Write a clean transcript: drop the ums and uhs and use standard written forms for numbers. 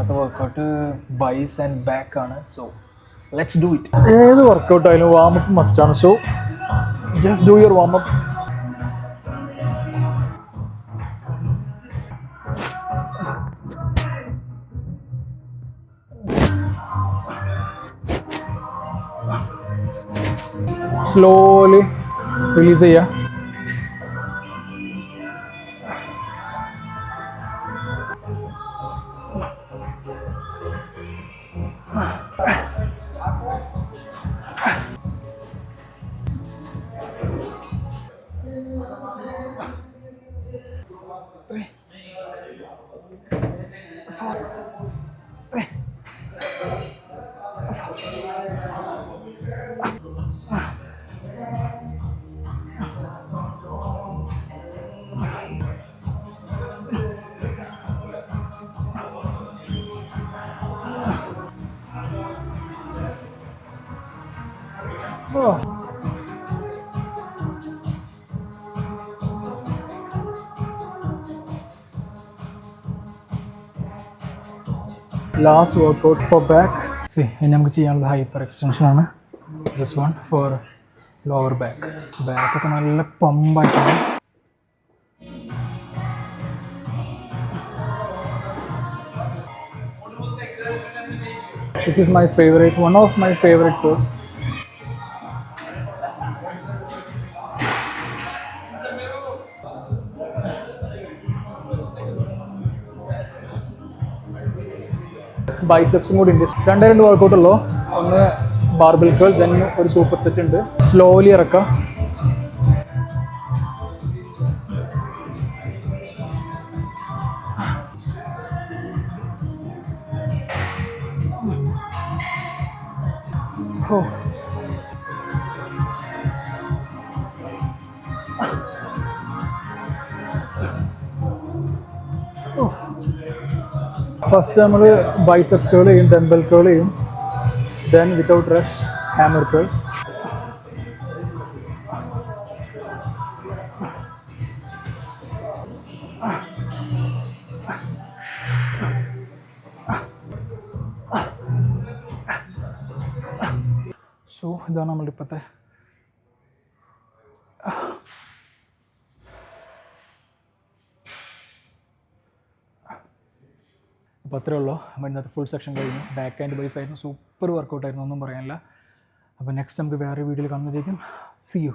ഇന്നത്തെ workout bis and back ആണ്. So let's do it. ഏത് വർക്കൗട്ട് ആയാലും വാമപ്പ് മസ്റ്റാണ്. So just do your warmup. Slowly release ചെയ്യുക. Last workout for back. ഇനി നമുക്ക് ചെയ്യാനുള്ള ഹൈപ്പർ എക്സ്റ്റൻഷൻ ആണ്. This one for lower back. ബാക്കൊക്കെ നല്ല പമ്പായിട്ടാണ്. This is my favorite, one of my favorite pose. ബൈസെപ്സും കൂടി ഉണ്ട്. രണ്ട് വർക്കൗട്ട് ഉള്ളൂ. ഒന്ന് ബാർബൽ കേൾ, ദെൻ ഒരു സൂപ്പർ സെറ്റ് ഉണ്ട്. സ്ലോലി ഇറക്കാം. ഫസ്റ്റ് നമ്മൾ ബൈസെപ്സ് കേൾ ചെയ്യും, ഡംബൽ കേൾ ചെയ്യും, ദെൻ വിത്തൗട്ട് റെസ്റ്റ് ഹാമർ കേൾ. സോ ഇതാണ് നമ്മളുടെ ഇപ്പോഴത്തെ അപ്പോൾ അത്രേ ഉള്ളൂ. അപ്പോൾ ഇന്നത്തെ ഫുൾ സെക്ഷൻ കഴിഞ്ഞു. ബാക്ക് ആൻഡ് ബൈസ് ആയിരുന്നു. സൂപ്പർ വർക്കൗട്ടായിരുന്നു, ഒന്നും പറയാനില്ല. അപ്പോൾ നെക്സ്റ്റ് നമുക്ക് വേറെ വീഡിയോയിൽ കാണുന്നതായിരിക്കും. See you.